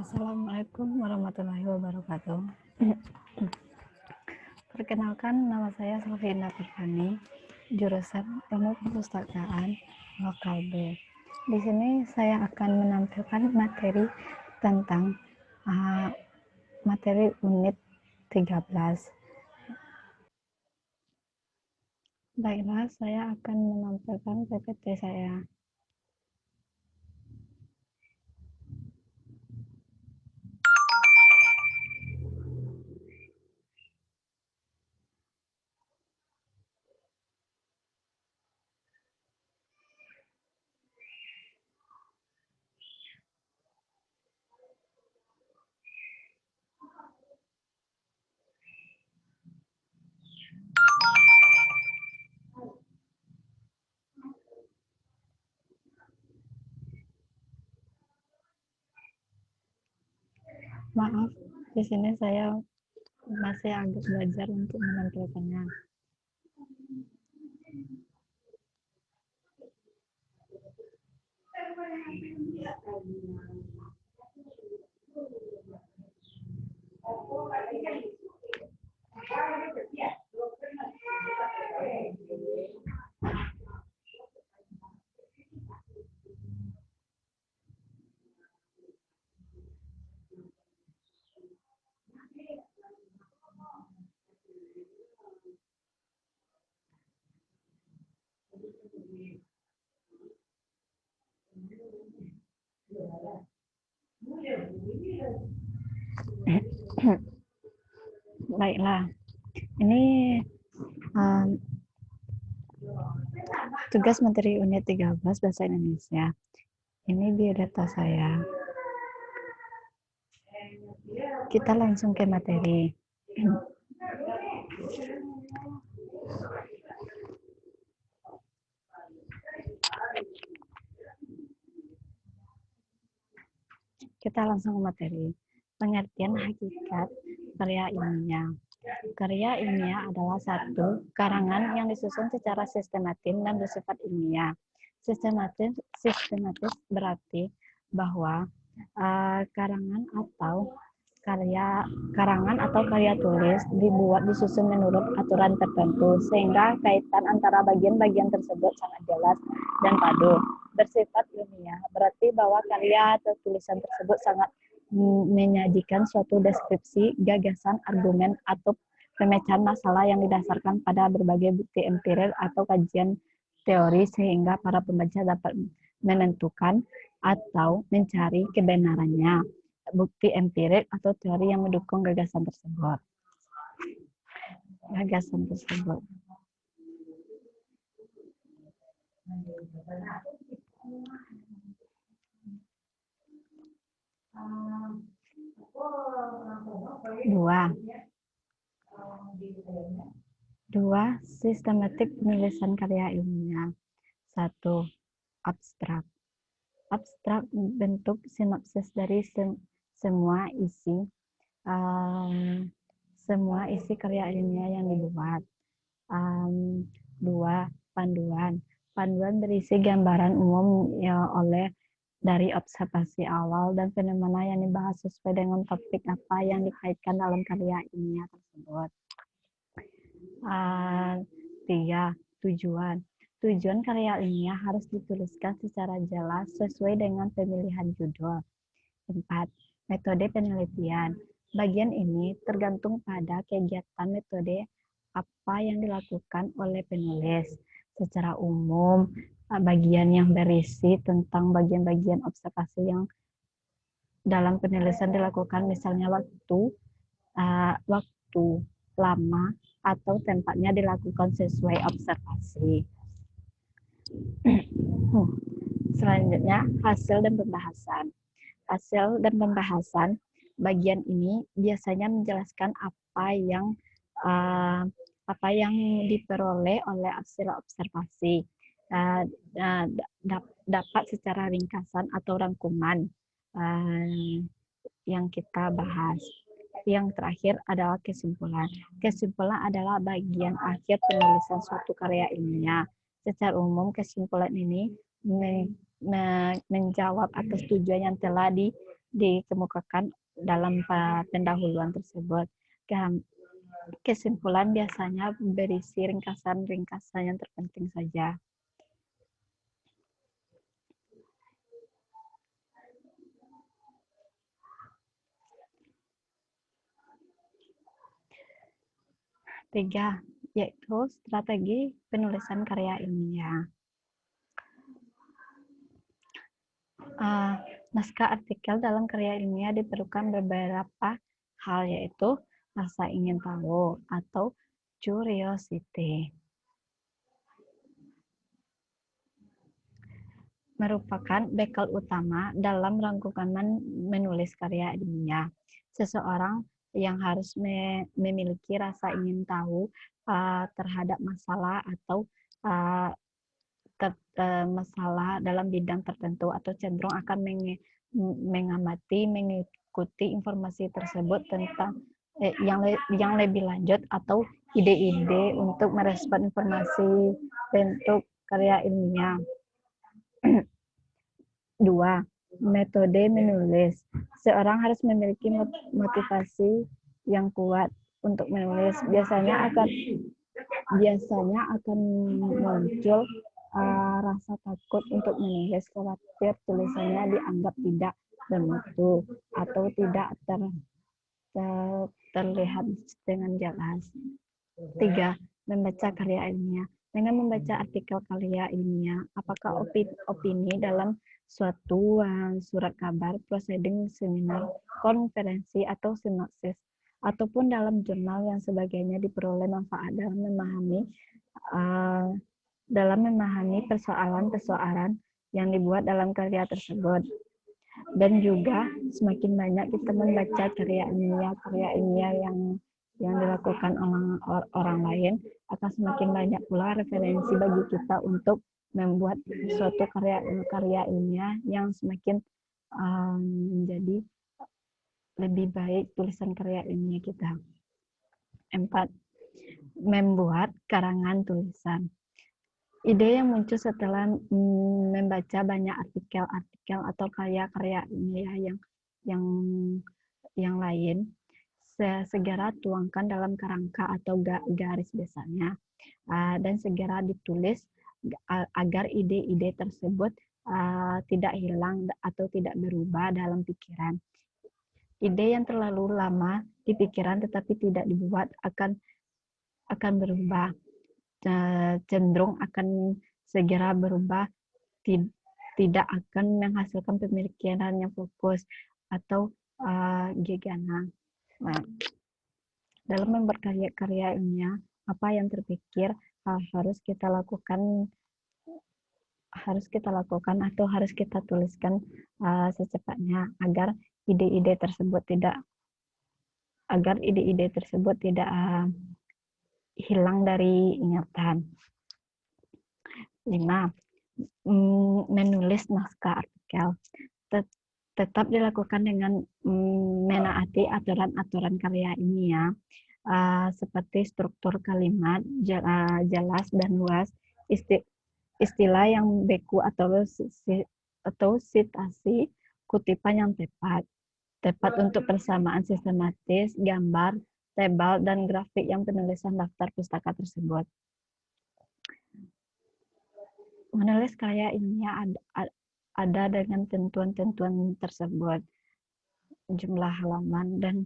Assalamualaikum warahmatullahi wabarakatuh. Perkenalkan, nama saya Sofina Firvani, jurusan Ilmu Perpustakaan Lokal B. Di sini saya akan menampilkan materi tentang materi unit 13. Baiklah, saya akan menampilkan PPT saya. Maaf, di sini saya masih agak belajar untuk menampilkannya. Baiklah, ini tugas materi unit 13 Bahasa Indonesia. Ini biodata saya. Kita langsung ke materi. Kita langsung ke materi. Pengertian hakikat karya ilmiah. Karya ilmiah adalah satu karangan yang disusun secara sistematis dan bersifat ilmiah. Sistematis berarti bahwa karangan atau karya tulis dibuat disusun menurut aturan tertentu sehingga kaitan antara bagian-bagian tersebut sangat jelas dan padu. Bersifat ilmiah berarti bahwa karya atau tulisan tersebut sangat menyajikan suatu deskripsi, gagasan, argumen, atau pemecahan masalah yang didasarkan pada berbagai bukti empirik atau kajian teori sehingga para pembaca dapat menentukan atau mencari kebenarannya, bukti empirik atau teori yang mendukung gagasan tersebut. Dua, sistematik penulisan karya ilmiah. 1. Abstrak. Abstrak bentuk sinopsis dari semua isi karya ilmiah yang dibuat. 2. Panduan. Panduan berisi gambaran umum dari observasi awal dan fenomena yang dibahas sesuai dengan topik apa yang dikaitkan dalam karya ilmiah tersebut. 3. Tujuan. Tujuan karya ilmiah harus dituliskan secara jelas sesuai dengan pemilihan judul. 4. Metode penelitian. Bagian ini tergantung pada kegiatan metode apa yang dilakukan oleh penulis. Secara umum, bagian yang berisi tentang bagian-bagian observasi yang dalam penulisan dilakukan, misalnya waktu, lama, atau tempatnya dilakukan sesuai observasi. Selanjutnya, hasil dan pembahasan. Hasil dan pembahasan, bagian ini biasanya menjelaskan apa yang diperoleh oleh hasil observasi. Dapat secara ringkasan atau rangkuman yang kita bahas. Yang terakhir adalah kesimpulan. Kesimpulan adalah bagian akhir penulisan suatu karya ilmiah. Secara umum, kesimpulan ini menjawab atas tujuan yang telah dikemukakan dalam pendahuluan tersebut. Kesimpulan biasanya berisi ringkasan-ringkasan yang terpenting saja. Tiga, yaitu strategi penulisan karya ilmiah. Naskah artikel dalam karya ilmiah diperlukan beberapa hal, yaitu rasa ingin tahu atau curiosity. Merupakan bekal utama dalam rangkuman menulis karya ilmiah. Seseorang yang harus memiliki rasa ingin tahu terhadap masalah atau masalah dalam bidang tertentu, atau cenderung akan mengamati, mengikuti informasi tersebut tentang yang lebih lanjut, atau ide-ide untuk merespon informasi bentuk karya ilmiah. 2. Metode menulis. Seorang harus memiliki motivasi yang kuat untuk menulis. Biasanya akan muncul rasa takut untuk menulis, khawatir tulisannya dianggap tidak bermutu atau tidak terlihat dengan jelas. 3. Membaca karya ilmiah. Dengan membaca artikel karya ilmiah, apakah opini dalam suatu surat kabar, proceeding, seminar, konferensi, atau sinopsis, ataupun dalam jurnal yang sebagainya, diperoleh manfaat dalam memahami persoalan-persoalan yang dibuat dalam karya tersebut. Dan juga semakin banyak kita membaca karya ilmiah yang dilakukan orang lain, akan semakin banyak pula referensi bagi kita untuk membuat suatu karya ilmiah yang semakin menjadi lebih baik tulisan karya ilmiah kita. 4. Membuat karangan tulisan. Ide yang muncul setelah membaca banyak artikel atau karya-karya ilmiah yang lain, segera tuangkan dalam kerangka atau garis besarnya, dan segera ditulis agar ide-ide tersebut tidak hilang atau tidak berubah dalam pikiran. Ide yang terlalu lama di pikiran tetapi tidak dibuat akan berubah, cenderung akan segera berubah, tidak akan menghasilkan pemikiran yang fokus atau gegana. Nah, dalam membuat karya ilmiah, apa yang terpikir harus kita lakukan atau harus kita tuliskan secepatnya, agar ide-ide tersebut tidak hilang dari ingatan. 5. Menulis naskah artikel. Tetap dilakukan dengan menaati aturan-aturan karya ilmiah, seperti struktur kalimat jelas dan luas, istilah yang beku atau citasi, kutipan yang tepat untuk persamaan sistematis, gambar, tebal, dan grafik yang penulisan daftar pustaka tersebut. Menulis karya ilmiah ada dengan tentuan-tentuan tersebut, jumlah halaman, dan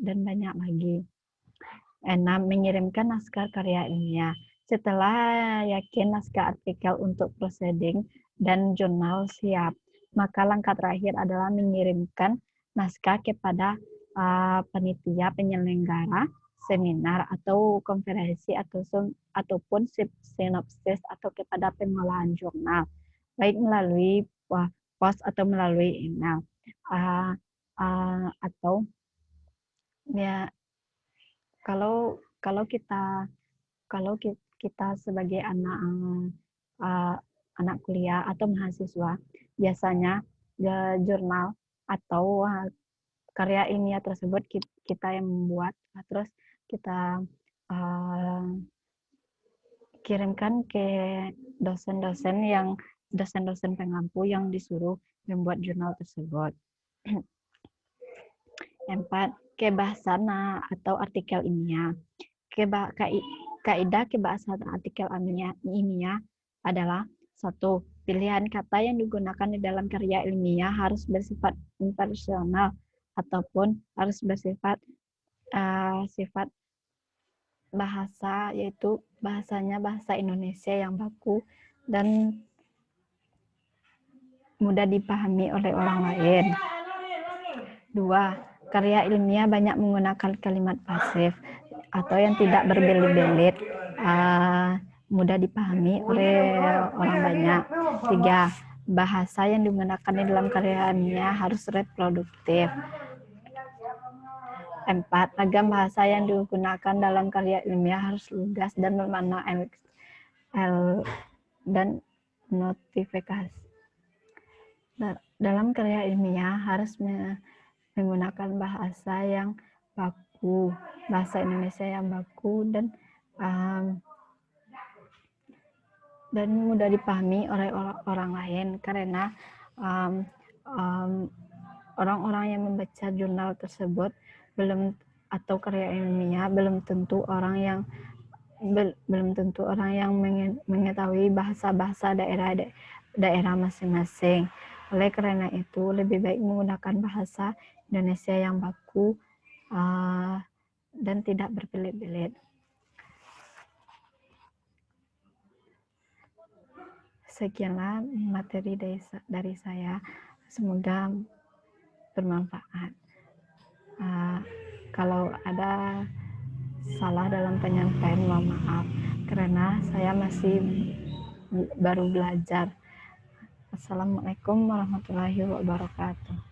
banyak lagi. 6. Mengirimkan naskah karya ilmiah. Setelah yakin naskah artikel untuk proceeding dan jurnal siap, maka langkah terakhir adalah mengirimkan naskah kepada panitia penyelenggara seminar atau konferensi ataupun sinopsis, atau kepada pengolahan jurnal, baik melalui pos atau melalui email, atau ya kalau kita sebagai anak kuliah atau mahasiswa, biasanya jurnal atau karya ilmiah tersebut kita yang membuat, terus kita kirimkan ke dosen-dosen pengampu yang disuruh membuat jurnal tersebut. 4. Kebahasan atau artikel ilmiah. Kaidah kebahasan artikel ilmiah adalah 1. Pilihan kata yang digunakan di dalam karya ilmiah harus bersifat impersonal ataupun harus bersifat sifat bahasa, yaitu bahasanya bahasa Indonesia yang baku dan mudah dipahami oleh orang lain. 2. Karya ilmiah banyak menggunakan kalimat pasif atau yang tidak berbelit-belit, mudah dipahami oleh orang banyak. 3. Bahasa yang digunakan di dalam karya ilmiah harus reproduktif. 4. Ragam bahasa yang digunakan dalam karya ilmiah harus lugas dan bermakna dan notifikasi. Dalam karya ilmiah harus menggunakan bahasa yang baku, bahasa Indonesia yang baku dan mudah dipahami oleh orang lain, karena orang-orang yang membaca jurnal tersebut atau karya ilmiah belum tentu orang yang mengetahui bahasa-bahasa daerah masing-masing. Oleh karena itu, lebih baik menggunakan bahasa Indonesia yang baku dan tidak berbelit-belit. Sekianlah materi dari saya. Semoga bermanfaat. Kalau ada salah dalam penyampaian, mohon maaf, karena saya masih baru belajar. Assalamualaikum warahmatullahi wabarakatuh.